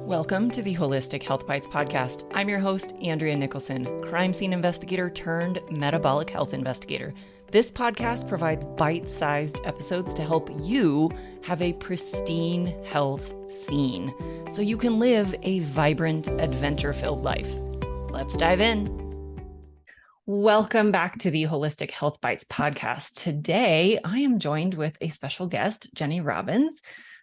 Welcome to the Holistic Health Bites podcast. I'm your host, Andrea Nicholson, crime scene investigator turned metabolic health investigator. This podcast provides bite-sized episodes to help you have a pristine health scene so you can live a vibrant, adventure-filled life. Let's dive in. Welcome back to the Holistic Health Bites podcast. Today, I am joined with a special guest, Jenny Robbins,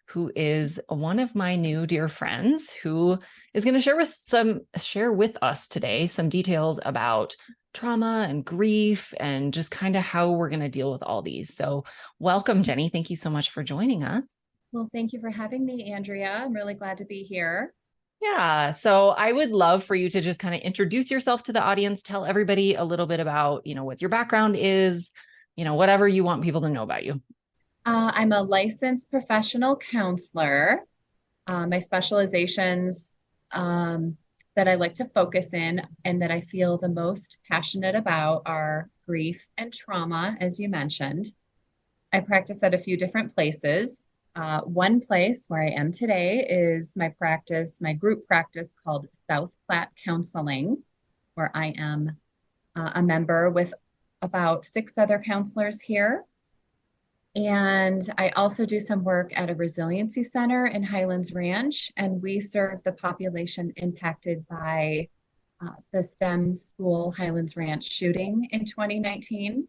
who is one of my new dear friends who is going to share with us today some details about trauma and grief and just kind of how we're going to deal with all these. So welcome, Jenny. Thank you so much for joining us. Well, thank you for having me, Andrea. I'm really glad to be here. Yeah. So I would love for you to just kind of introduce yourself to the audience, tell everybody a little bit about, what your background is, whatever you want people to know about you. I'm a licensed professional counselor. My specializations that I like to focus in and that I feel the most passionate about are grief and trauma, as you mentioned. I practice at a few different places. One place where I am today is my group practice called South Platte Counseling, where I am a member with about 6 other counselors here. And I also do some work at a resiliency center in Highlands Ranch, and we serve the population impacted by the STEM school Highlands Ranch shooting in 2019.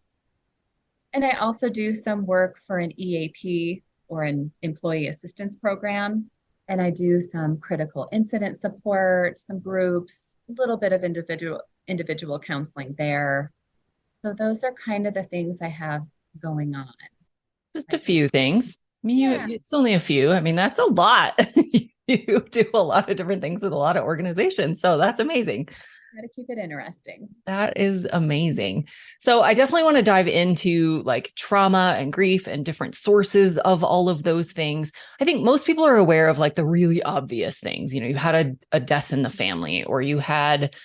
And I also do some work for an EAP or an employee assistance program. And I do some critical incident support, some groups, a little bit of individual counseling there. So those are kind of the things I have going on. Just a few things. I mean, Yeah. it's only a few. I mean, that's a lot. You do a lot of different things with a lot of organizations. So that's amazing. Got to keep it interesting. That is amazing. So I definitely want to dive into like trauma and grief and different sources of all of those things. I think most people are aware of like the really obvious things. You had a death in the family, or you had,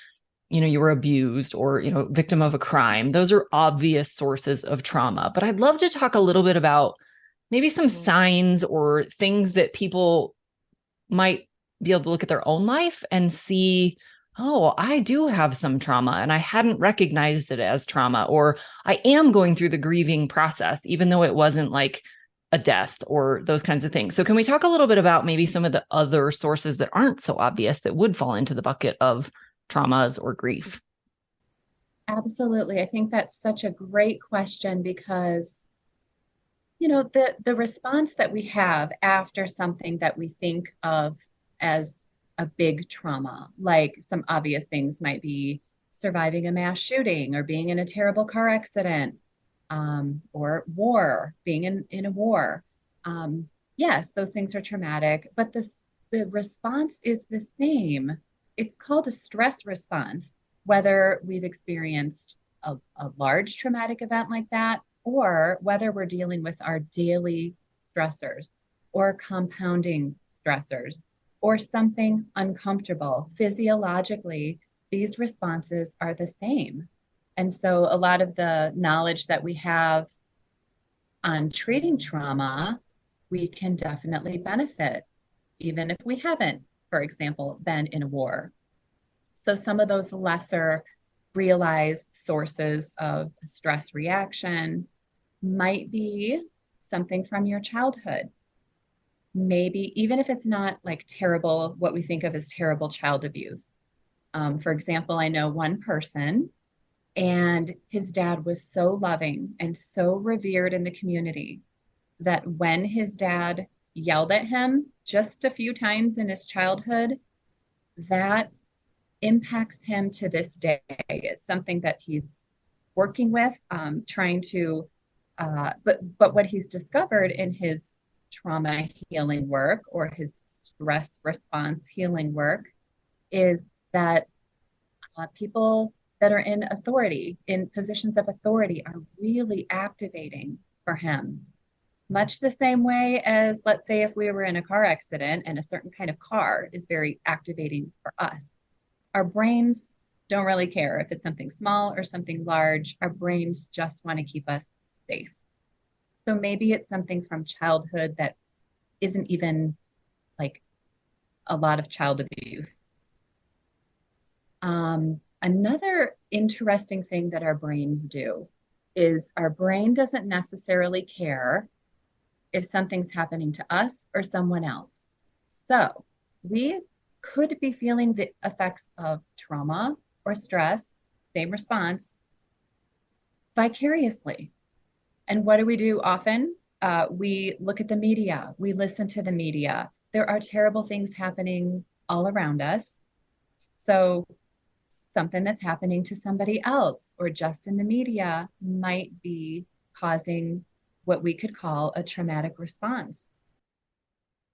you were abused, or, victim of a crime. Those are obvious sources of trauma. But I'd love to talk a little bit about maybe some signs or things that people might be able to look at their own life and see, oh, I do have some trauma and I hadn't recognized it as trauma, or I am going through the grieving process, even though it wasn't like a death or those kinds of things. So can we talk a little bit about maybe some of the other sources that aren't so obvious that would fall into the bucket of traumas or grief? Absolutely. I think that's such a great question because, the response that we have after something that we think of as a big trauma, like some obvious things might be surviving a mass shooting or being in a terrible car accident, or war, being in a war. Yes, those things are traumatic, but the response is the same. It's called a stress response, whether we've experienced a large traumatic event like that, or whether we're dealing with our daily stressors or compounding stressors or something uncomfortable. Physiologically, these responses are the same. And so a lot of the knowledge that we have on treating trauma, we can definitely benefit, even if we haven't, for example, been in a war. So some of those lesser realized sources of stress reaction might be something from your childhood. Maybe even if it's not like terrible, what we think of as terrible child abuse. For example, I know one person and his dad was so loving and so revered in the community that when his dad yelled at him just a few times in his childhood, that impacts him to this day. It's something that he's working with, trying to, but what he's discovered in his trauma healing work or his stress response healing work is that people that are in authority, in positions of authority, are really activating for him. Much the same way as, let's say, if we were in a car accident and a certain kind of car is very activating for us. Our brains don't really care if it's something small or something large. Our brains just want to keep us safe. So maybe it's something from childhood that isn't even like a lot of child abuse. Another interesting thing that our brains do is our brain doesn't necessarily care if something's happening to us or someone else. So we could be feeling the effects of trauma or stress, same response, vicariously. And what do we do often? We look at the media, we listen to the media. There are terrible things happening all around us. So something that's happening to somebody else or just in the media might be causing what we could call a traumatic response.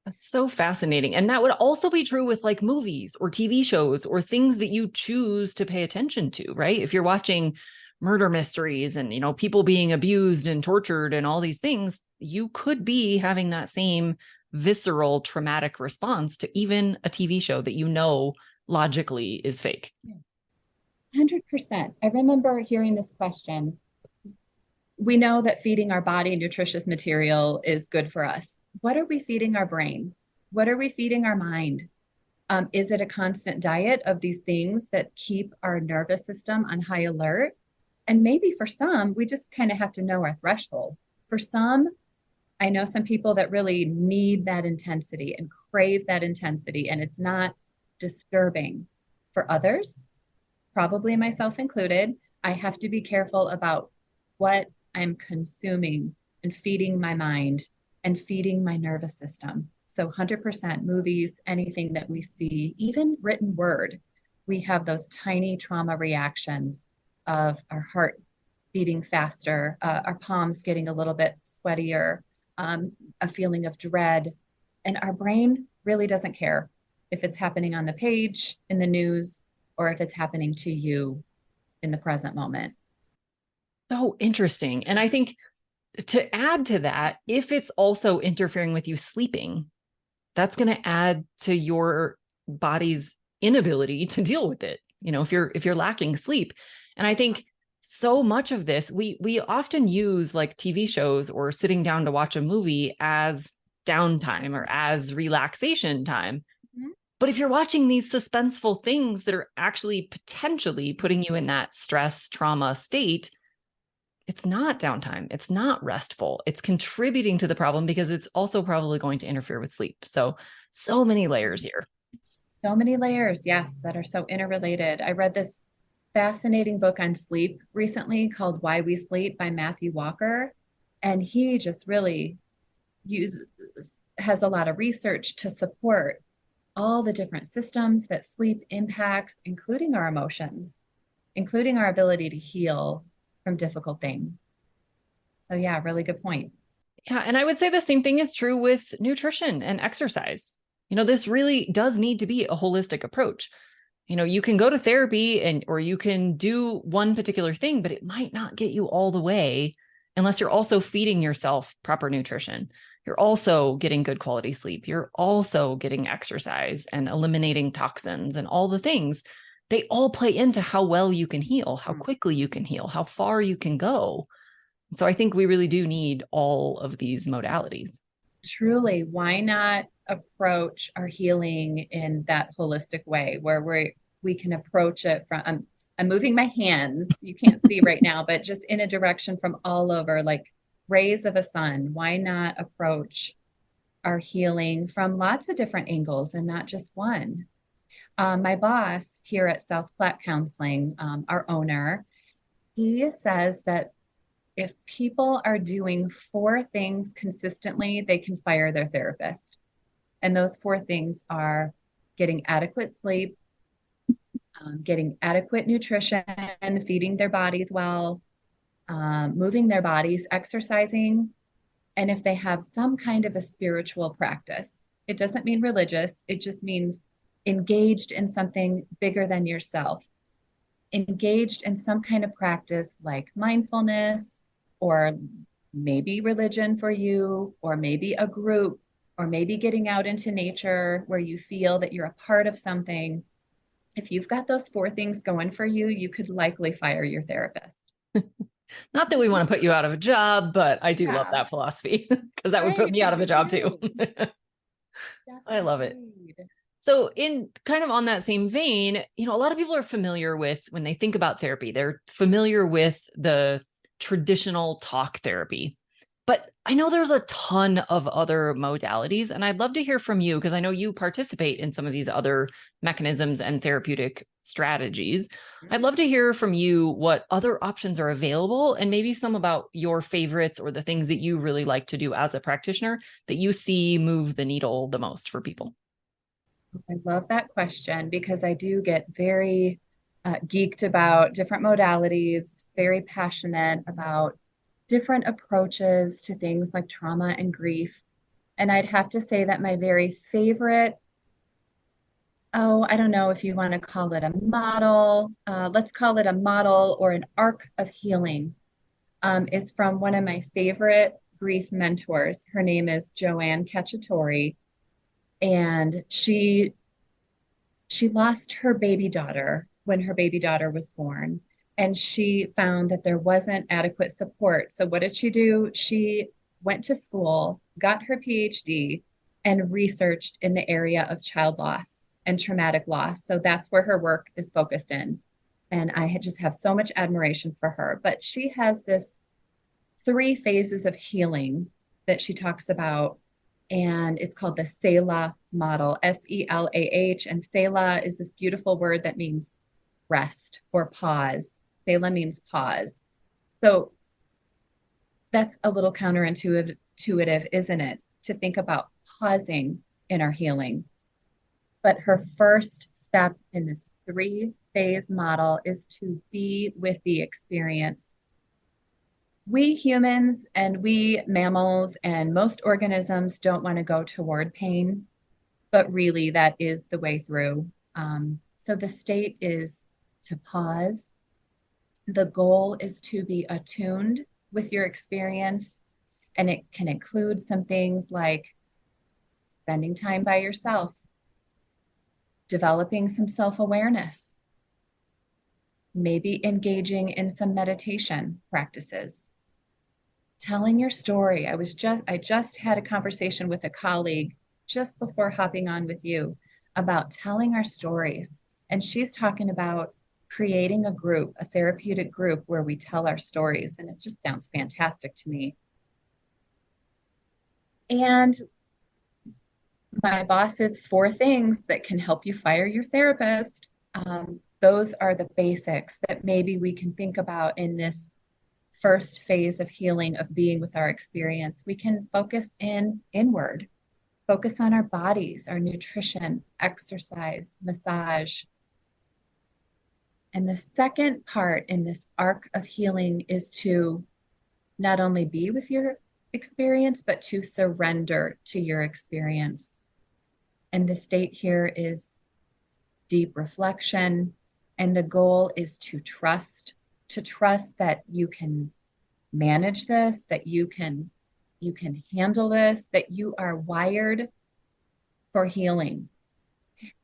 That's so fascinating. And that would also be true with like movies or TV shows or things that you choose to pay attention to, right? If you're watching murder mysteries and, people being abused and tortured and all these things, you could be having that same visceral traumatic response to even a TV show that logically is fake. 100%. I remember hearing this question. We know that feeding our body nutritious material is good for us. What are we feeding our brain? What are we feeding our mind? Is it a constant diet of these things that keep our nervous system on high alert? And maybe for some, we just kind of have to know our threshold. For some, I know some people that really need that intensity and crave that intensity, and it's not disturbing. For others, probably myself included, I have to be careful about what I'm consuming and feeding my mind and feeding my nervous system. So 100% movies, anything that we see, even written word, we have those tiny trauma reactions of our heart beating faster, our palms getting a little bit sweatier, a feeling of dread. And our brain really doesn't care if it's happening on the page, in the news, or if it's happening to you in the present moment. So interesting. And I think to add to that, if it's also interfering with you sleeping, that's going to add to your body's inability to deal with it. If you're lacking sleep. And I think so much of this, we often use like TV shows or sitting down to watch a movie as downtime or as relaxation time. Mm-hmm. But if you're watching these suspenseful things that are actually potentially putting you in that stress, trauma state, it's not downtime. It's not restful. It's contributing to the problem because it's also probably going to interfere with sleep. So many layers here. So many layers, yes, that are so interrelated. I read this fascinating book on sleep recently called Why We Sleep by Matthew Walker. And he just really has a lot of research to support all the different systems that sleep impacts, including our emotions, including our ability to heal from difficult things. So yeah, really good point. Yeah. And I would say the same thing is true with nutrition and exercise. This really does need to be a holistic approach. You can go to therapy or you can do one particular thing, but it might not get you all the way unless you're also feeding yourself proper nutrition. You're also getting good quality sleep. You're also getting exercise and eliminating toxins and all the things. They all play into how well you can heal, how quickly you can heal, how far you can go. So I think we really do need all of these modalities. Truly, why not approach our healing in that holistic way where we can approach it from, I'm moving my hands, you can't see right now, but just in a direction from all over, like rays of a sun. Why not approach our healing from lots of different angles and not just one? My boss here at South Platte Counseling, our owner, he says that if people are doing 4 things consistently, they can fire their therapist. And those 4 things are getting adequate sleep, getting adequate nutrition, feeding their bodies well, moving their bodies, exercising, and if they have some kind of a spiritual practice. It doesn't mean religious, it just means engaged in something bigger than yourself, engaged in some kind of practice like mindfulness, or maybe religion for you, or maybe a group, or maybe getting out into nature where you feel that you're a part of something. If you've got those 4 things going for you, you could likely fire your therapist. Not that we want to put you out of a job, but I do love that philosophy because that would put me out of a job too. I love it. So, in kind of on that same vein, a lot of people are familiar with when they think about therapy, they're familiar with the traditional talk therapy. But I know there's a ton of other modalities, and I'd love to hear from you because I know you participate in some of these other mechanisms and therapeutic strategies. I'd love to hear from you what other options are available and maybe some about your favorites or the things that you really like to do as a practitioner that you see move the needle the most for people. I love that question because I do get very geeked about different modalities, very passionate about different approaches to things like trauma and grief. And I'd have to say that my very favorite, oh, I don't know if you want to call it a model, let's call it a model or an arc of healing, is from one of my favorite grief mentors. Her name is Joanne Cacciatore, and she lost her baby daughter when her baby daughter was born, and she found that there wasn't adequate support. So what did she do? She went to school, got her PhD, and researched in the area of child loss and traumatic loss. So that's where her work is focused in. And I just have so much admiration for her. But she has this three phases of healing that she talks about, and it's called the Selah model, Selah. And Selah is this beautiful word that means rest or pause. Selah means pause. So that's a little counterintuitive, isn't it? To think about pausing in our healing. But her first step in this three-phase model is to be with the experience. We humans and we mammals and most organisms don't want to go toward pain, but really that is the way through. So the state is to pause. The goal is to be attuned with your experience, and it can include some things like spending time by yourself, developing some self-awareness, maybe engaging in some meditation practices, telling your story. I just had a conversation with a colleague just before hopping on with you about telling our stories. And she's talking about creating a group, a therapeutic group where we tell our stories. And it just sounds fantastic to me. And my boss's four things that can help you fire your therapist. Those are the basics that maybe we can think about in this first phase of healing, of being with our experience. We can focus inward, focus on our bodies, our nutrition, exercise, massage. And the second part in this arc of healing is to not only be with your experience, but to surrender to your experience. And the state here is deep reflection. And the goal is to trust that you can manage this, that you can handle this, that you are wired for healing.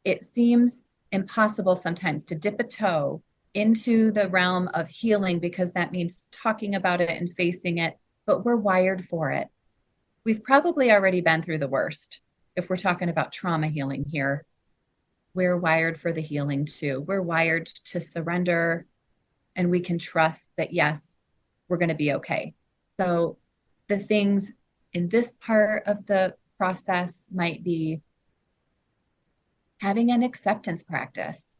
It seems impossible sometimes to dip a toe into the realm of healing because that means talking about it and facing it, but we're wired for it. We've probably already been through the worst. If we're talking about trauma healing here, we're wired for the healing too. We're wired to surrender, and we can trust that, yes, we're going to be okay. So the things in this part of the process might be having an acceptance practice.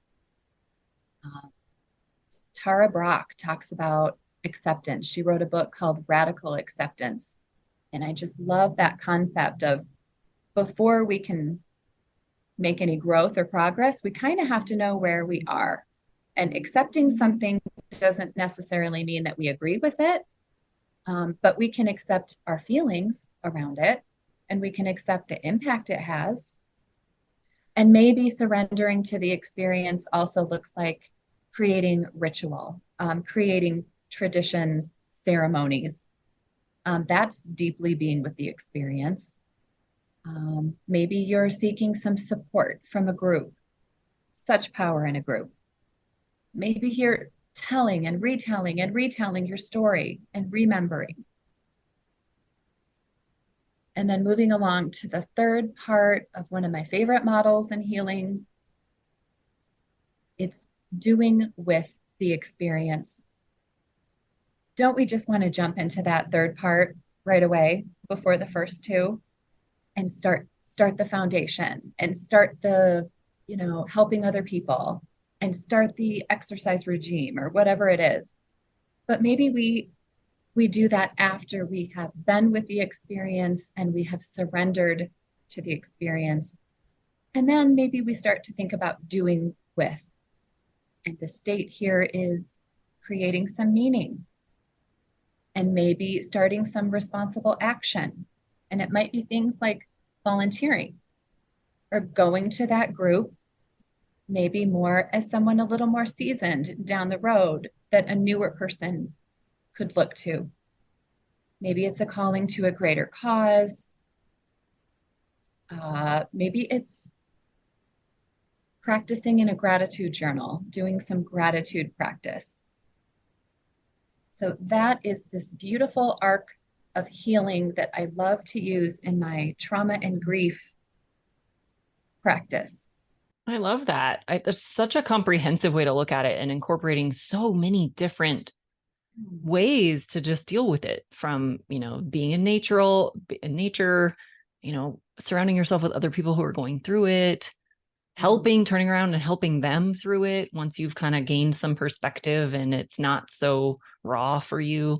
Tara Brach talks about acceptance. She wrote a book called Radical Acceptance. And I just love that concept of, before we can make any growth or progress, we kind of have to know where we are. And accepting something doesn't necessarily mean that we agree with it, but we can accept our feelings around it, and we can accept the impact it has. And maybe surrendering to the experience also looks like creating ritual, creating traditions, ceremonies. That's deeply being with the experience. Maybe you're seeking some support from a group. Such power in a group. Maybe you're telling and retelling your story and remembering. And then moving along to the third part of one of my favorite models in healing, it's doing with the experience. Don't we just want to jump into that third part right away before the first two and start the foundation and start the, helping other people and start the exercise regime or whatever it is. But maybe we do that after we have been with the experience and we have surrendered to the experience. And then maybe we start to think about doing with. And the state here is creating some meaning and maybe starting some responsible action. And it might be things like volunteering or going to that group, maybe more as someone a little more seasoned down the road that a newer person could look to. Maybe it's a calling to a greater cause. Maybe it's practicing in a gratitude journal, doing some gratitude practice. So that is this beautiful arc of healing that I love to use in my trauma and grief practice. I love that. It's such a comprehensive way to look at it and incorporating so many different ways to just deal with it, from, being in nature, surrounding yourself with other people who are going through it, turning around and helping them through it once you've kind of gained some perspective and it's not so raw for you.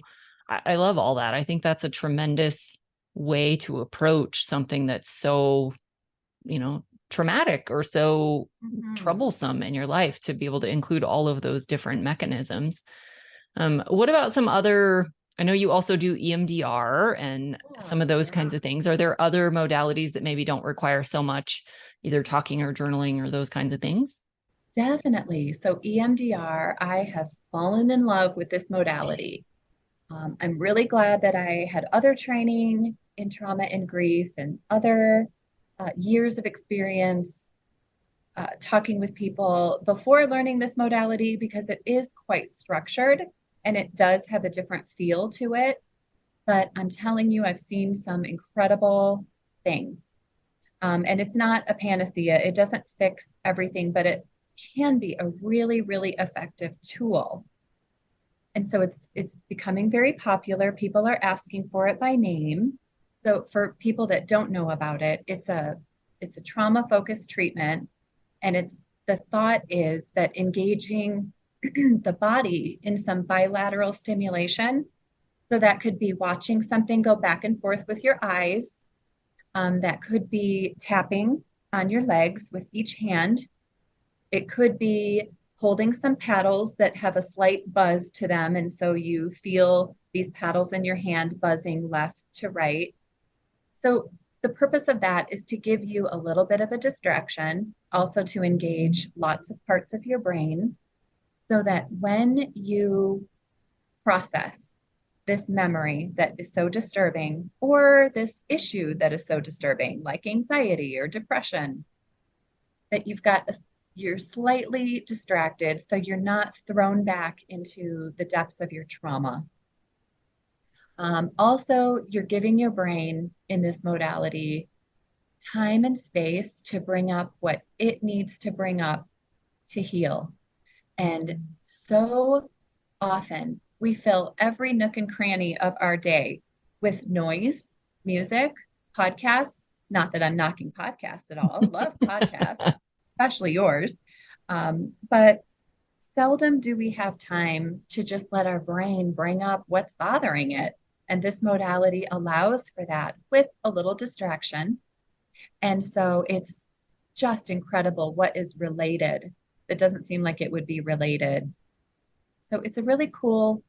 I love all that. I think that's a tremendous way to approach something that's so, traumatic or so troublesome in your life, to be able to include all of those different mechanisms. What about some other, I know you also do EMDR and some of those kinds of things. Are there other modalities that maybe don't require so much either talking or journaling or those kinds of things? Definitely. So EMDR, I have fallen in love with this modality. I'm really glad that I had other training in trauma and grief and other years of experience talking with people before learning this modality, because it is quite structured and it does have a different feel to it. But I'm telling you, I've seen some incredible things. And it's not a panacea. It doesn't fix everything, but it can be a really, really effective tool. And so it's becoming very popular. People are asking for it by name. So for people that don't know about it, it's a trauma-focused treatment. And the thought is that engaging the body in some bilateral stimulation. So that could be watching something go back and forth with your eyes. That could be tapping on your legs with each hand. It could be holding some paddles that have a slight buzz to them. And so you feel these paddles in your hand buzzing left to right. So the purpose of that is to give you a little bit of a distraction, also to engage lots of parts of your brain, so that when you process this memory that is so disturbing, or this issue that is so disturbing, like anxiety or depression, that you're slightly distracted so you're not thrown back into the depths of your trauma. Also, you're giving your brain in this modality time and space to bring up what it needs to bring up to heal. And so often we fill every nook and cranny of our day with noise, music, podcasts. Not that I'm knocking podcasts at all. Love podcasts, especially yours. But seldom do we have time to just let our brain bring up what's bothering it. And this modality allows for that with a little distraction. And so it's just incredible what is related. It doesn't seem like it would be related. So it's a really cool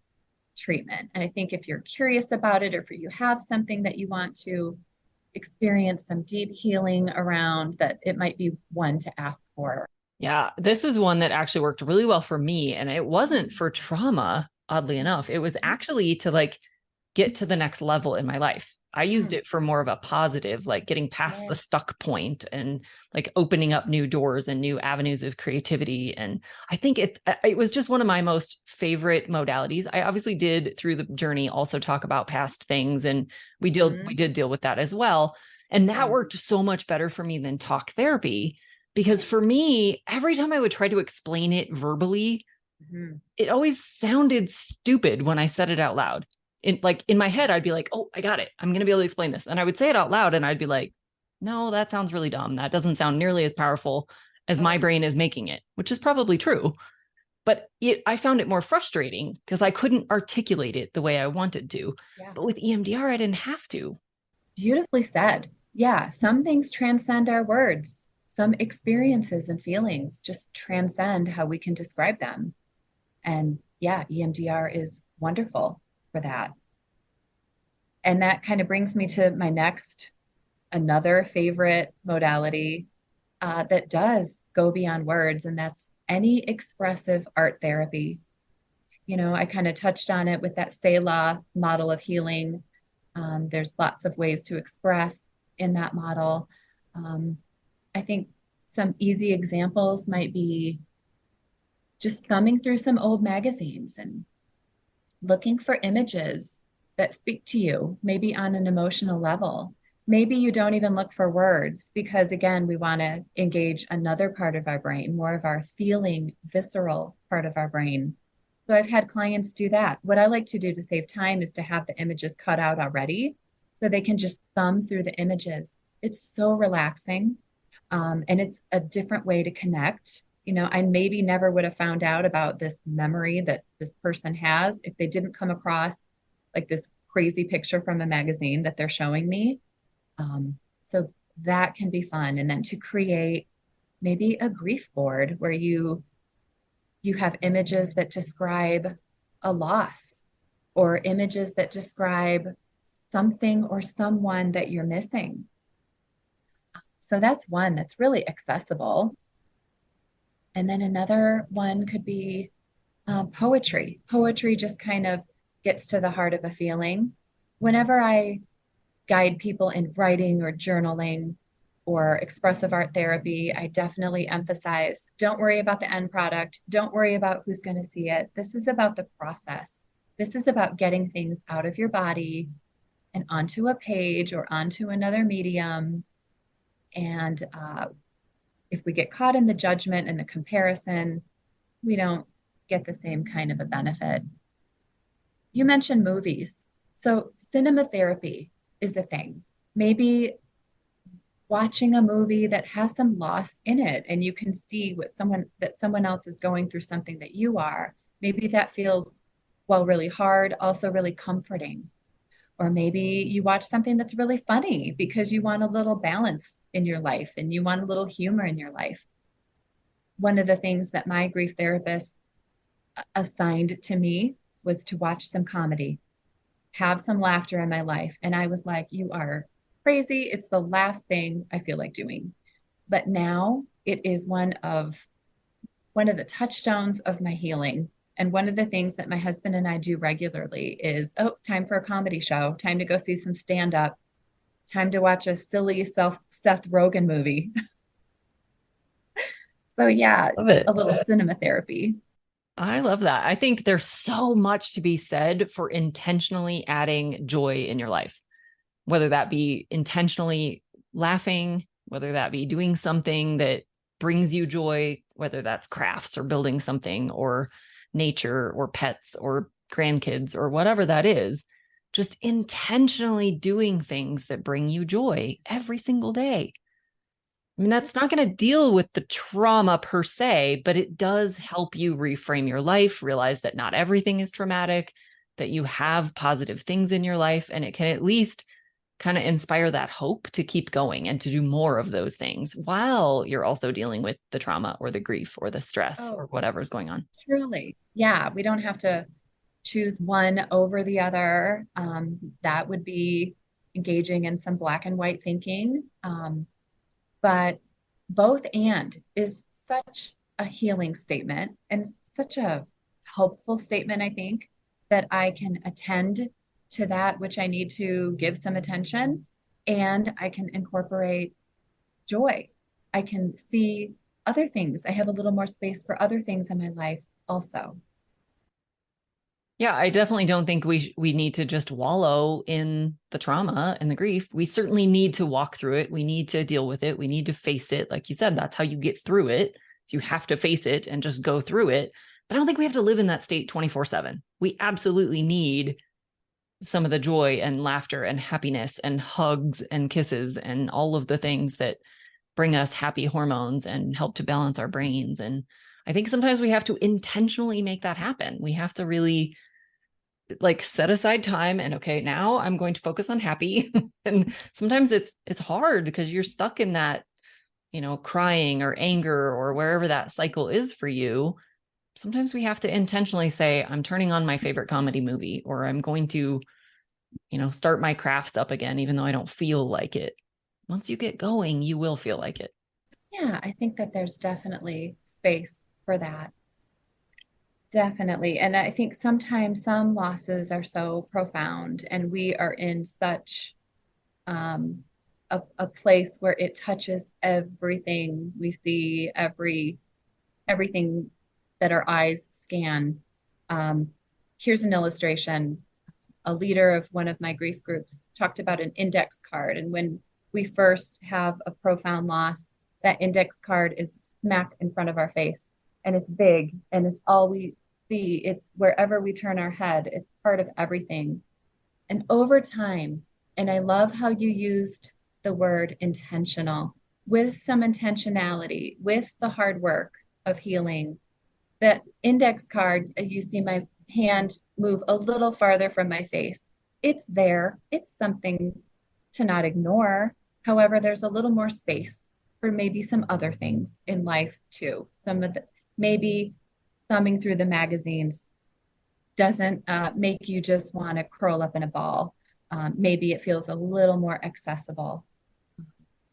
treatment. And I think if you're curious about it, or if you have something that you want to experience some deep healing around, that it might be one to ask for. Yeah, this is one that actually worked really well for me. And it wasn't for trauma, oddly enough. It was actually to get to the next level in my life. I used Hmm. it for more of a positive, like getting past Yeah. the stuck point and like opening up new doors and new avenues of creativity. And I think it was just one of my most favorite modalities. I obviously did through the journey also talk about past things, and we Hmm. did deal with that as well. And that Yeah. worked so much better for me than talk therapy, because for me, every time I would try to explain it verbally, Hmm. it always sounded stupid when I said it out loud. In my head, I'd be like, oh, I got it. I'm going to be able to explain this. And I would say it out loud and I'd be like, no, that sounds really dumb. That doesn't sound nearly as powerful as my Oh, brain is making it, which is probably true. But I found it more frustrating because I couldn't articulate it the way I wanted to. yeah. But with EMDR, I didn't have to. Beautifully said. Yeah. Some things transcend our words. Some experiences and feelings just transcend how we can describe them. And yeah, EMDR is wonderful for that. And that kind of brings me to my next, another favorite modality that does go beyond words, and that's any expressive art therapy. You know, I kind of touched on it with that Selah model of healing. There's lots of ways to express in that model. Um, I think some easy examples might be just thumbing through some old magazines and looking for images that speak to you, maybe on an emotional level. Maybe you don't even look for words because, again, we want to engage another part of our brain, more of our feeling, visceral part of our brain. So I've had clients do that. What I like to do to save time is to have the images cut out already so they can just thumb through the images. It's so relaxing. And it's a different way to connect. You know, I maybe never would have found out about this memory that this person has if they didn't come across like this crazy picture from a magazine that they're showing me. So that can be fun. And then to create maybe a grief board where you have images that describe a loss or images that describe something or someone that you're missing. So that's one that's really accessible. And then another one could be poetry. Poetry just kind of gets to the heart of a feeling. Whenever I guide people in writing or journaling or expressive art therapy, I definitely emphasize don't worry about the end product. Don't worry about who's going to see it. This is about the process. This is about getting things out of your body and onto a page or onto another medium. And if we get caught in the judgment and the comparison, we don't get the same kind of a benefit. You mentioned movies. So cinema therapy is a thing. Maybe watching a movie that has some loss in it and you can see what someone else is going through something that you are. Maybe that feels well really hard, also really comforting. Or maybe you watch something that's really funny because you want a little balance in your life and you want a little humor in your life. One of the things that my grief therapist assigned to me was to watch some comedy, have some laughter in my life. And I was like, you are crazy. It's the last thing I feel like doing. But now it is one of the touchstones of my healing. And one of the things that my husband and I do regularly is, oh, time for a comedy show, time to go see some stand up, time to watch a silly Seth Rogen movie. So yeah, Love a it. little cinema therapy. I love that. I think there's so much to be said for intentionally adding joy in your life, whether that be intentionally laughing, whether that be doing something that brings you joy, whether that's crafts or building something or nature or pets or grandkids or whatever that is. Just intentionally doing things that bring you joy every single day. I mean, that's not going to deal with the trauma per se, but it does help you reframe your life, realize that not everything is traumatic, that you have positive things in your life, and it can at least kind of inspire that hope to keep going and to do more of those things while you're also dealing with the trauma or the grief or the stress or Oh, whatever's going on. truly. Yeah, we don't have to choose one over the other. That would be engaging in some black and white thinking. But both and is such a healing statement and such a helpful statement, I think, that I can attend to that which I need to give some attention, and I can incorporate joy. I can see other things. I have a little more space for other things in my life also. Yeah, I definitely don't think we need to just wallow in the trauma and the grief. We certainly need to walk through it. We need to deal with it. We need to face it. Like you said, that's how you get through it. So you have to face it and just go through it. But I don't think we have to live in that state 24/7. We absolutely need some of the joy and laughter and happiness and hugs and kisses and all of the things that bring us happy hormones and help to balance our brains. And I think sometimes we have to intentionally make that happen. We have to really like set aside time and okay, now I'm going to focus on happy. And sometimes it's hard because you're stuck in that, crying or anger or wherever that cycle is for you. Sometimes we have to intentionally say, I'm turning on my favorite comedy movie, or I'm going to, start my crafts up again, even though I don't feel like it. Once you get going, you will feel like it. Yeah, I think that there's definitely space for that. Definitely. And I think sometimes some losses are so profound and we are in such um, a place where it touches everything we see, everything that our eyes scan. Um, Here's an illustration. A leader of one of my grief groups talked about an index card. And when we first have a profound loss, that index card is smack in front of our face and it's big and it's all we see. It's wherever we turn our head, it's part of everything. And over time, and I love how you used the word intentional, with some intentionality, with the hard work of healing, that index card, you see my hand move a little farther from my face. It's there. It's something to not ignore. However, there's a little more space for maybe some other things in life too. Maybe thumbing through the magazines doesn't make you just want to curl up in a ball. Maybe it feels a little more accessible.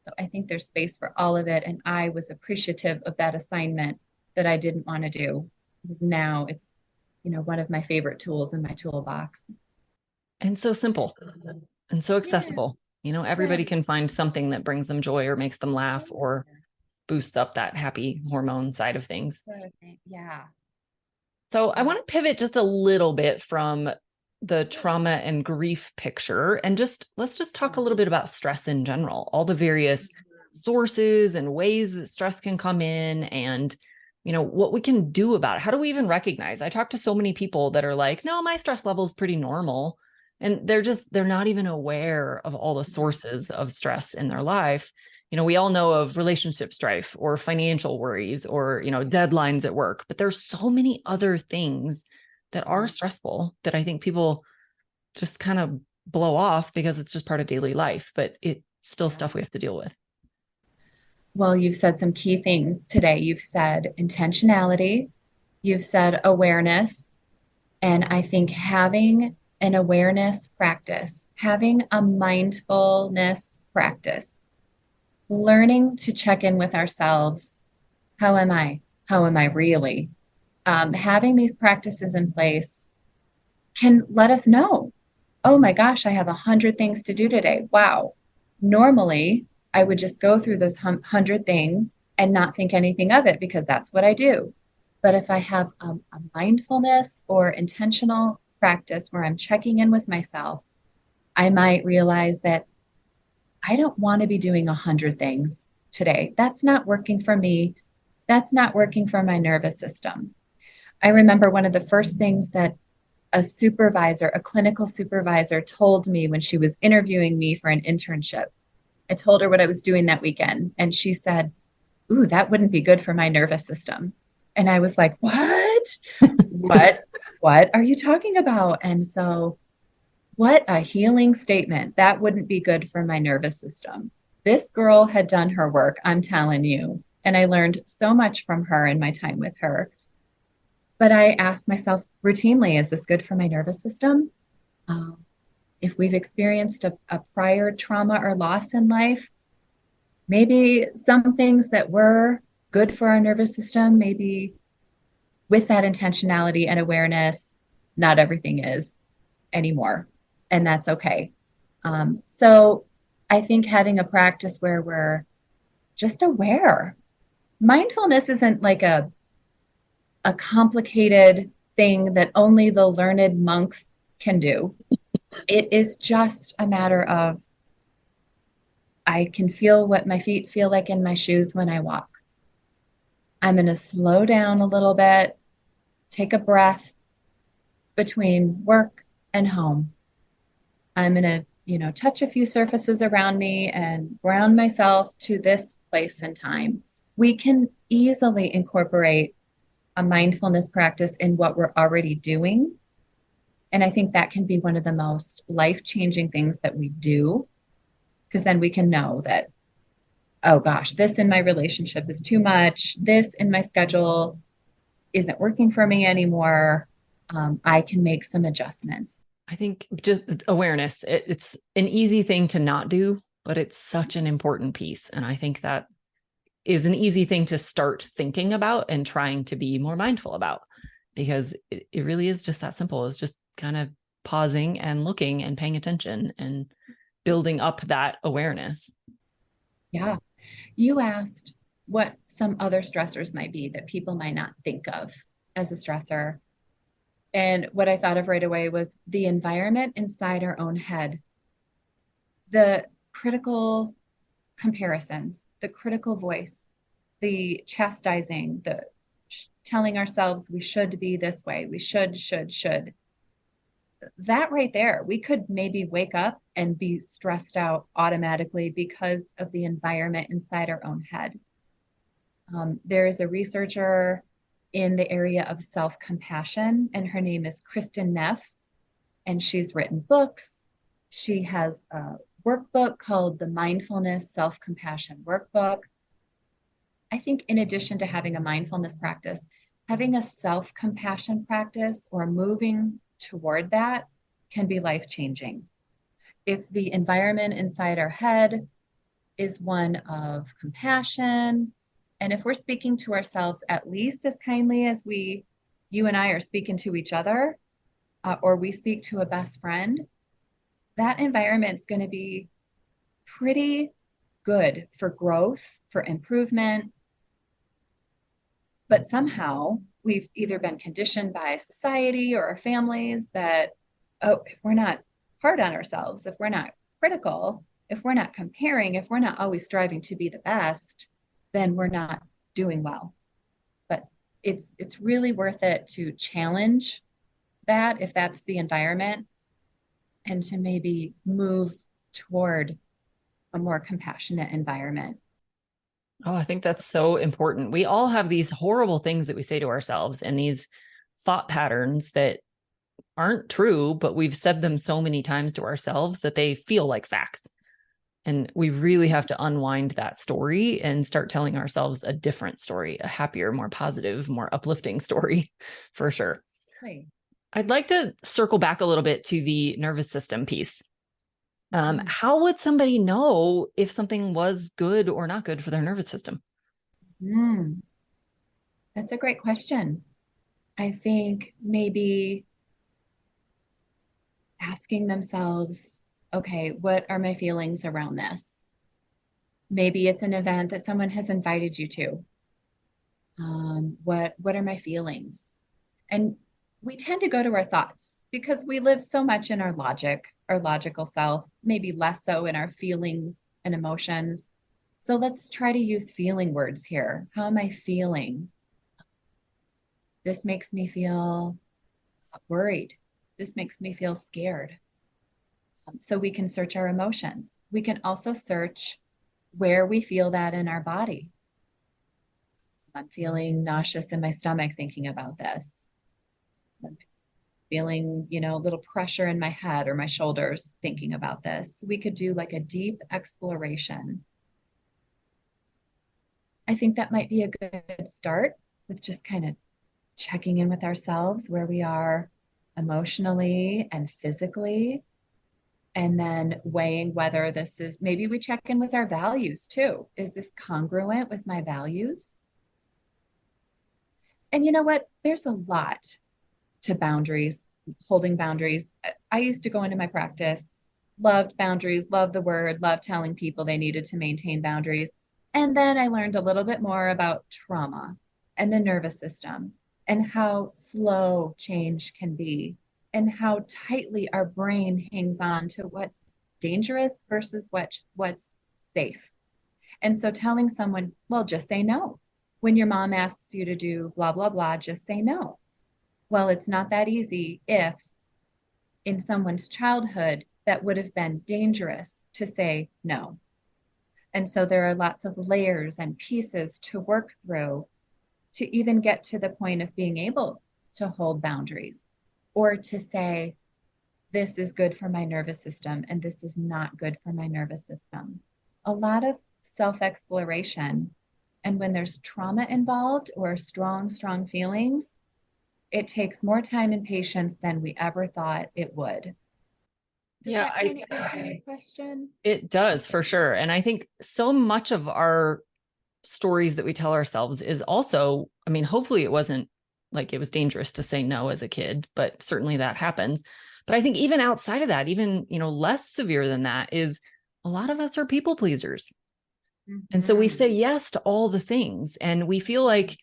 So I think there's space for all of it. And I was appreciative of that assignment that I didn't want to do. Because now it's, one of my favorite tools in my toolbox. And so simple and so Yeah, accessible. Everybody right. can find something that brings them joy or makes them laugh or boosts up that happy hormone side of things. Yeah. So I want to pivot just a little bit from the trauma and grief picture and let's just talk a little bit about stress in general, all the various sources and ways that stress can come in and what we can do about it. How do we even recognize? I talk to so many people that are like, no, my stress level is pretty normal. And they're not even aware of all the sources of stress in their life. We all know of relationship strife or financial worries or, deadlines at work, but there's so many other things that are stressful that I think people just kind of blow off because it's just part of daily life, but it's still stuff we have to deal with. Well, you've said some key things today. You've said intentionality, you've said awareness, and I think having an awareness practice, having a mindfulness practice, learning to check in with ourselves. How am I? How am I really? Having these practices in place can let us know, oh my gosh, I have 100 things to do today. Wow. Normally, I would just go through those 100 things and not think anything of it because that's what I do. But if I have a mindfulness or intentional practice where I'm checking in with myself, I might realize that I don't want to be doing 100 things today. That's not working for me. That's not working for my nervous system. I remember one of the first things that a supervisor, a clinical supervisor, told me when she was interviewing me for an internship. I told her what I was doing that weekend, and she said, "Ooh, that wouldn't be good for my nervous system." And I was like, "What? What? What are you talking about?" And so, what a healing statement. That wouldn't be good for my nervous system. This girl had done her work, I'm telling you. And I learned so much from her in my time with her. But I asked myself routinely, is this good for my nervous system? Um, if we've experienced a prior trauma or loss in life, maybe some things that were good for our nervous system, maybe with that intentionality and awareness, not everything is anymore. and that's okay. So I think having a practice where we're just aware. Mindfulness isn't like a complicated thing that only the learned monks can do. It is just a matter of I can feel what my feet feel like in my shoes when I walk. I'm going to slow down a little bit, take a breath between work and home. I'm going to, touch a few surfaces around me and ground myself to this place and time. We can easily incorporate a mindfulness practice in what we're already doing. And I think that can be one of the most life-changing things that we do, because then we can know that, oh gosh, this in my relationship is too much. This in my schedule isn't working for me anymore. I can make some adjustments. I think just awareness, it's an easy thing to not do, but it's such an important piece. And I think that is an easy thing to start thinking about and trying to be more mindful about, because it really is just that simple. It's just kind of pausing and looking and paying attention and building up that awareness. Yeah. You asked what some other stressors might be that people might not think of as a stressor. And what I thought of right away was the environment inside our own head, the critical comparisons, the critical voice, the chastising, the telling ourselves we should be this way, we should. That right there, we could maybe wake up and be stressed out automatically because of the environment inside our own head. There is a researcher in the area of self-compassion, and her name is Kristen Neff, and she's written books. She has a workbook called the Mindfulness Self-Compassion Workbook. I think in addition to having a mindfulness practice, having a self-compassion practice or moving toward that can be life-changing. If the environment inside our head is one of compassion, and if we're speaking to ourselves at least as kindly as you and I are speaking to each other, or we speak to a best friend, that environment's going to be pretty good for growth, for improvement. But somehow we've either been conditioned by society or our families that, oh, if we're not hard on ourselves, if we're not critical, if we're not comparing, if we're not always striving to be the best, then we're not doing well. But it's really worth it to challenge that if that's the environment, and to maybe move toward a more compassionate environment. Oh, I think that's so important. We all have these horrible things that we say to ourselves and these thought patterns that aren't true, but we've said them so many times to ourselves that they feel like facts. And we really have to unwind that story and start telling ourselves a different story, a happier, more positive, more uplifting story for sure. Right. I'd like to circle back a little bit to the nervous system piece. How would somebody know if something was good or not good for their nervous system? Mm, that's a great question. I think maybe asking themselves, okay, what are my feelings around this? Maybe it's an event that someone has invited you to. What are my feelings? And we tend to go to our thoughts because we live so much in our logic, our logical self, maybe less so in our feelings and emotions. So let's try to use feeling words here. How am I feeling? This makes me feel worried. This makes me feel scared. So we can search our emotions. We can also search where we feel that in our body. I'm feeling nauseous in my stomach thinking about this. I'm feeling, a little pressure in my head or my shoulders thinking about this. We could do like a deep exploration. I think that might be a good start with just kind of checking in with ourselves where we are emotionally and physically, and then weighing whether this is, maybe we check in with our values too. Is this congruent with my values? And you know what? There's a lot to boundaries, holding boundaries. I used to go into my practice, loved boundaries, loved the word, loved telling people they needed to maintain boundaries. And then I learned a little bit more about trauma and the nervous system and how slow change can be and how tightly our brain hangs on to what's dangerous versus what's safe. And so telling someone, well, just say no. When your mom asks you to do blah, blah, blah, just say no. Well, it's not that easy if in someone's childhood that would have been dangerous to say no. And so there are lots of layers and pieces to work through to even get to the point of being able to hold boundaries or to say, this is good for my nervous system and this is not good for my nervous system. A lot of self exploration. And when there's trauma involved or strong, strong feelings, it takes more time and patience than we ever thought it would. Does Yeah, that kind of answer your question? it does for sure. And I think so much of our stories that we tell ourselves is also, I mean, hopefully it wasn't like it was dangerous to say no as a kid, but certainly that happens. But I think even outside of that, even, less severe than that is a lot of us are people pleasers. And so we Mm-hmm. say yes to all the things. And we feel like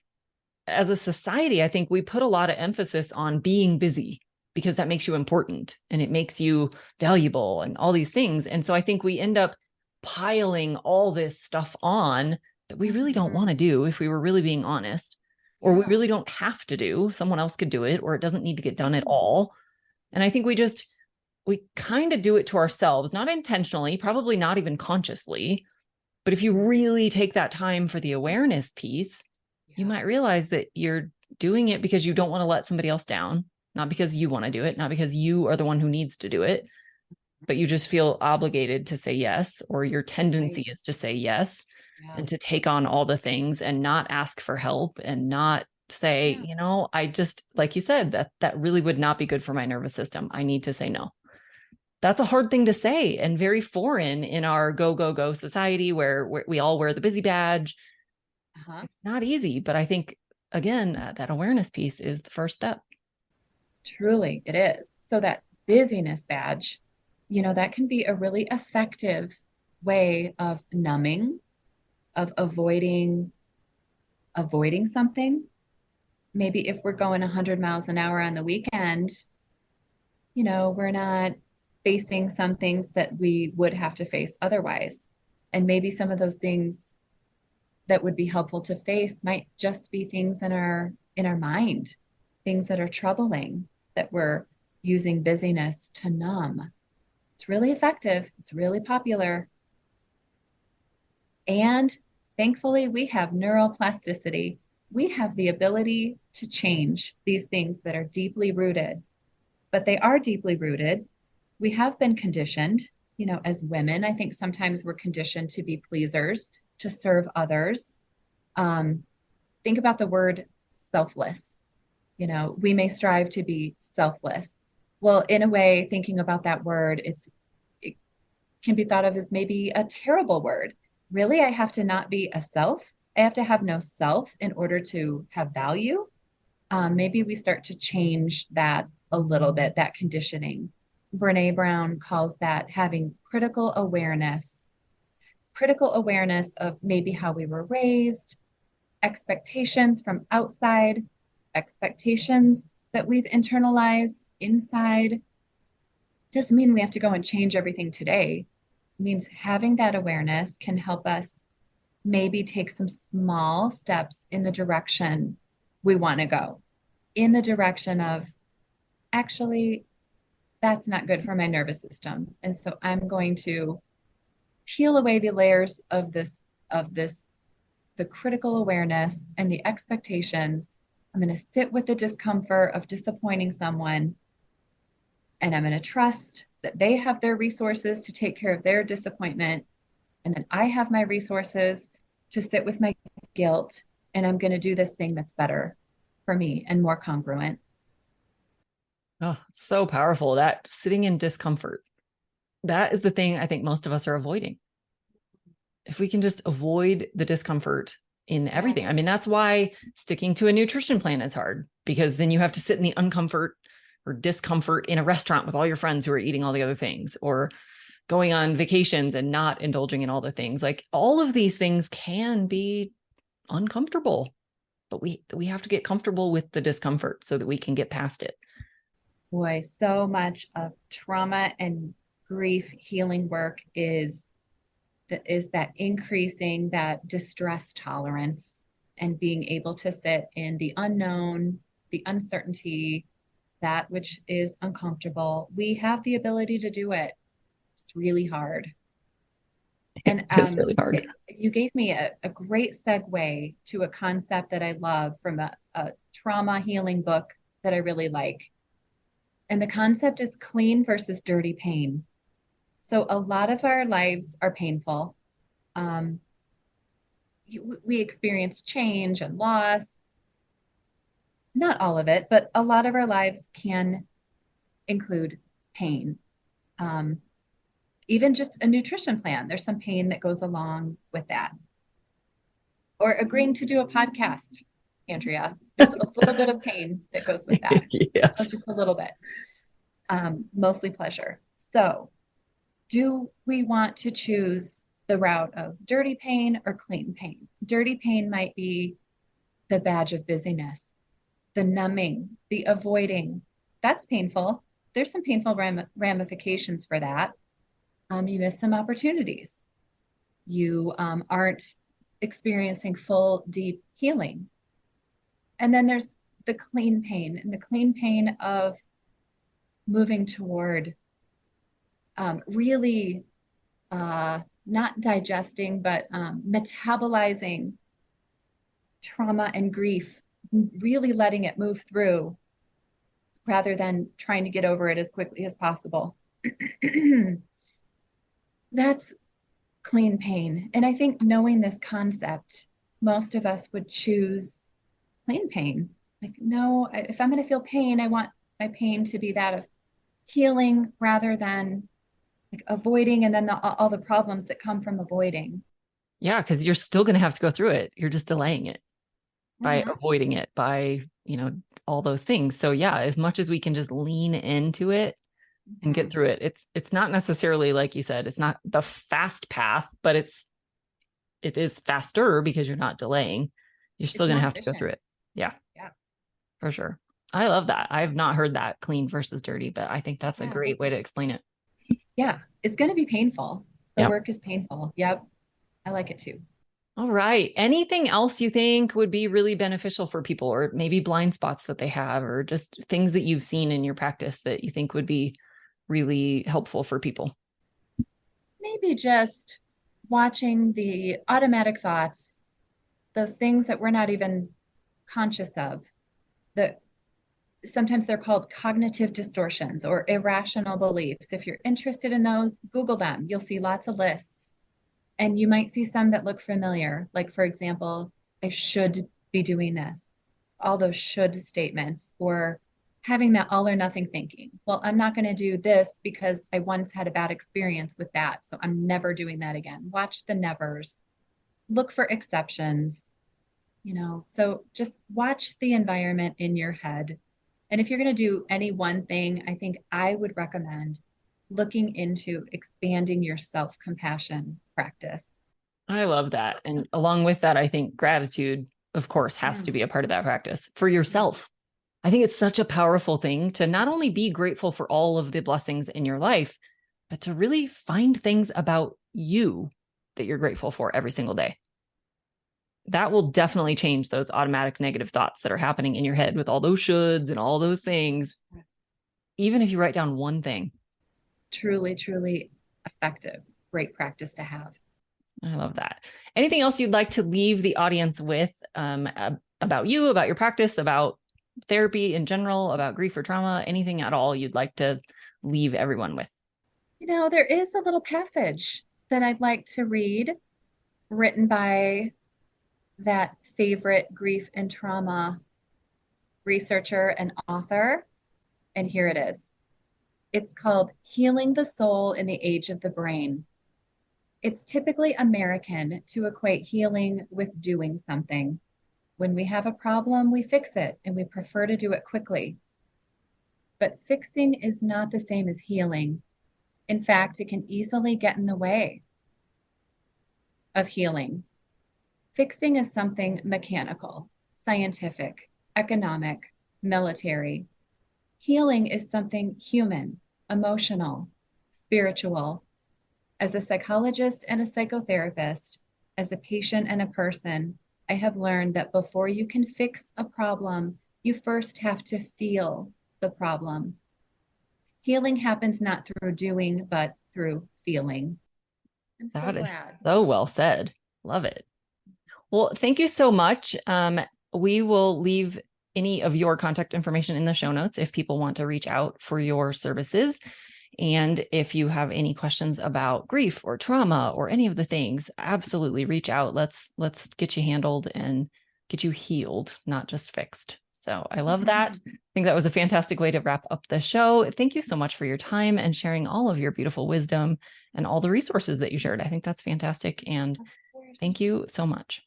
as a society, I think we put a lot of emphasis on being busy because that makes you important and it makes you valuable and all these things. And so I think we end up piling all this stuff on that we really don't want to do if we were really being honest, or we really don't have to do. Someone else could do it, or it doesn't need to get done at all. And I think we kind of do it to ourselves, not intentionally, probably not even consciously. But if you really take that time for the awareness piece, you might realize that you're doing it because you don't want to let somebody else down, not because you want to do it, not because you are the one who needs to do it, but you just feel obligated to say yes, or your tendency is to say yes and to take on all the things and not ask for help and not say, I just, like you said, that really would not be good for my nervous system. I need to say no. That's a hard thing to say and very foreign in our go, go, go society where we all wear the busy badge. It's not easy, but I think, again, that awareness piece is the first step. Truly, it is. So that busyness badge, that can be a really effective way of numbing, of avoiding something. Maybe if we're going 100 miles an hour on the weekend, we're not facing some things that we would have to face otherwise. And maybe some of those things that would be helpful to face might just be things in our mind, things that are troubling that we're using busyness to numb. It's really effective. It's really popular. And thankfully, we have neuroplasticity. We have the ability to change these things that are deeply rooted, but they are deeply rooted. We have been conditioned, as women. I think sometimes we're conditioned to be pleasers, to serve others. Think about the word selfless. We may strive to be selfless. Well, in a way, thinking about that word, it can be thought of as maybe a terrible word. Really, I have to not be a self. I have to have no self in order to have value. Maybe we start to change that a little bit, that conditioning. Brene Brown calls that having critical awareness of maybe how we were raised, expectations from outside, expectations that we've internalized inside. Doesn't mean we have to go and change everything today. It means having that awareness can help us maybe take some small steps in the direction we want to go, in the direction of actually, that's not good for my nervous system. And so I'm going to peel away the layers of the critical awareness and the expectations. I'm going to sit with the discomfort of disappointing someone, and I'm going to trust that they have their resources to take care of their disappointment. And then I have my resources to sit with my guilt, and I'm going to do this thing that's better for me and more congruent. Oh, so powerful. That sitting in discomfort. That is the thing I think most of us are avoiding. If we can just avoid the discomfort in everything. I mean, that's why sticking to a nutrition plan is hard, because then you have to sit in the uncomfort or discomfort in a restaurant with all your friends who are eating all the other things, or going on vacations and not indulging in all the things. Like all of these things can be uncomfortable, but we have to get comfortable with the discomfort so that we can get past it. Boy, so much of trauma and grief healing work is that increasing that distress tolerance and being able to sit in the unknown, the uncertainty, that which is uncomfortable. We have the ability to do it. It's really hard. And It's really hard. you gave me a great segue to a concept that I love from a trauma healing book that I really like. And the concept is clean versus dirty pain. So a lot of our lives are painful. Um, we experience change and loss. Not all of it, but a lot of our lives can include pain. Um, Even just a nutrition plan, there's some pain that goes along with that. Or agreeing to do a podcast, Andrea, there's a little bit of pain that goes with that. Oh, Yes. just a little bit. Mostly pleasure. So, do we want to choose the route of dirty pain or clean pain? Dirty pain might be the badge of busyness, the numbing, the avoiding. That's painful. There's some painful ramifications for that. You miss some opportunities. You aren't experiencing full, deep healing. And then there's the clean pain, and the clean pain of moving toward really not digesting, but metabolizing trauma and grief, really letting it move through rather than trying to get over it as quickly as possible. That's clean pain. And I think knowing this concept, most of us would choose clean pain. Like, no, if I'm going to feel pain, I want my pain to be that of healing rather than like avoiding and then all the problems that come from avoiding. Yeah, because you're still going to have to go through it. You're just delaying it by Mhm. avoiding it, by, all those things. So yeah, as much as we can just lean into it and get Mhm. through it, it's not necessarily, like you said, it's not the fast path, but it is faster because you're not delaying. You're still It's going to more have to go through efficient. it. Yeah, Yeah. for sure. I love that. I've not heard that clean versus dirty, but I think that's a Yeah. great way to explain it. Yeah. It's going to be painful. The Yeah. work is painful. Yep. I like it too. All right. Anything else you think would be really beneficial for people, or maybe blind spots that they have, or just things that you've seen in your practice that you think would be really helpful for people? Maybe just watching the automatic thoughts, those things that we're not even conscious of, that sometimes they're called cognitive distortions or irrational beliefs. If you're interested in those, Google them. You'll see lots of lists. And you might see some that look familiar. Like, for example, I should be doing this. All those should statements, or having that all or nothing thinking. Well, I'm not going to do this because I once had a bad experience with that. So I'm never doing that again. Watch the nevers, look for exceptions, so just watch the environment in your head. And if you're going to do any one thing, I think I would recommend looking into expanding your self compassion practice. I love that. And along with that, I think gratitude, of course, has to Mm. be a part of that practice for yourself. I think it's such a powerful thing to not only be grateful for all of the blessings in your life, but to really find things about you that you're grateful for every single day. That will definitely change those automatic negative thoughts that are happening in your head with all those shoulds and all those things, even if you write down one thing. Truly, truly effective. Great practice to have. I love that. Anything else you'd like to leave the audience with about you, about your practice, about therapy in general, about grief or trauma, anything at all you'd like to leave everyone with? There is a little passage that I'd like to read, written by that favorite grief and trauma researcher and author. And here it is. It's called Healing the Soul in the Age of the Brain. It's typically American to equate healing with doing something. When we have a problem, we fix it and we prefer to do it quickly. But fixing is not the same as healing. In fact, it can easily get in the way of healing. Fixing is something mechanical, scientific, economic, military. Healing is something human, emotional, spiritual. As a psychologist and a psychotherapist, as a patient and a person, I have learned that before you can fix a problem, you first have to feel the problem. Healing happens not through doing, but through feeling. I'm so That is glad. so well said. Love it. Well, thank you so much. We will leave any of your contact information in the show notes if people want to reach out for your services. And if you have any questions about grief or trauma or any of the things, absolutely reach out. Let's get you handled and get you healed, not just fixed. So I love that. I think that was a fantastic way to wrap up the show. Thank you so much for your time and sharing all of your beautiful wisdom and all the resources that you shared. I think that's fantastic. And thank you so much.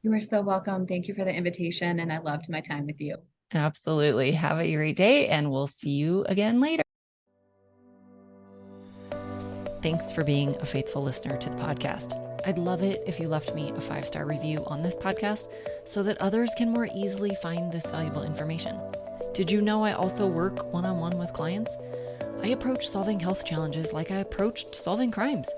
You are so welcome. Thank you for the invitation, and I loved my time with you. Absolutely. Have a great day, and we'll see you again later. Thanks for being a faithful listener to the podcast. I'd love it if you left me a 5-star review on this podcast so that others can more easily find this valuable information. Did you know I also work one-on-one with clients? I approach solving health challenges like I approached solving crimes,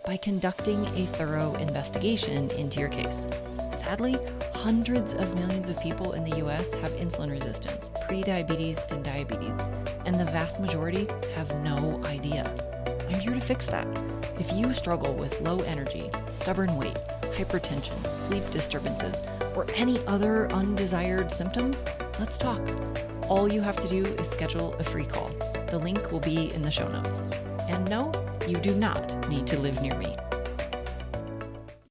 by conducting a thorough investigation into your case. Sadly, hundreds of millions of people in the US have insulin resistance, prediabetes, and diabetes, and the vast majority have no idea. I'm here to fix that. If you struggle with low energy, stubborn weight, hypertension, sleep disturbances, or any other undesired symptoms, let's talk. All you have to do is schedule a free call. The link will be in the show notes. And no, you do not need to live near me.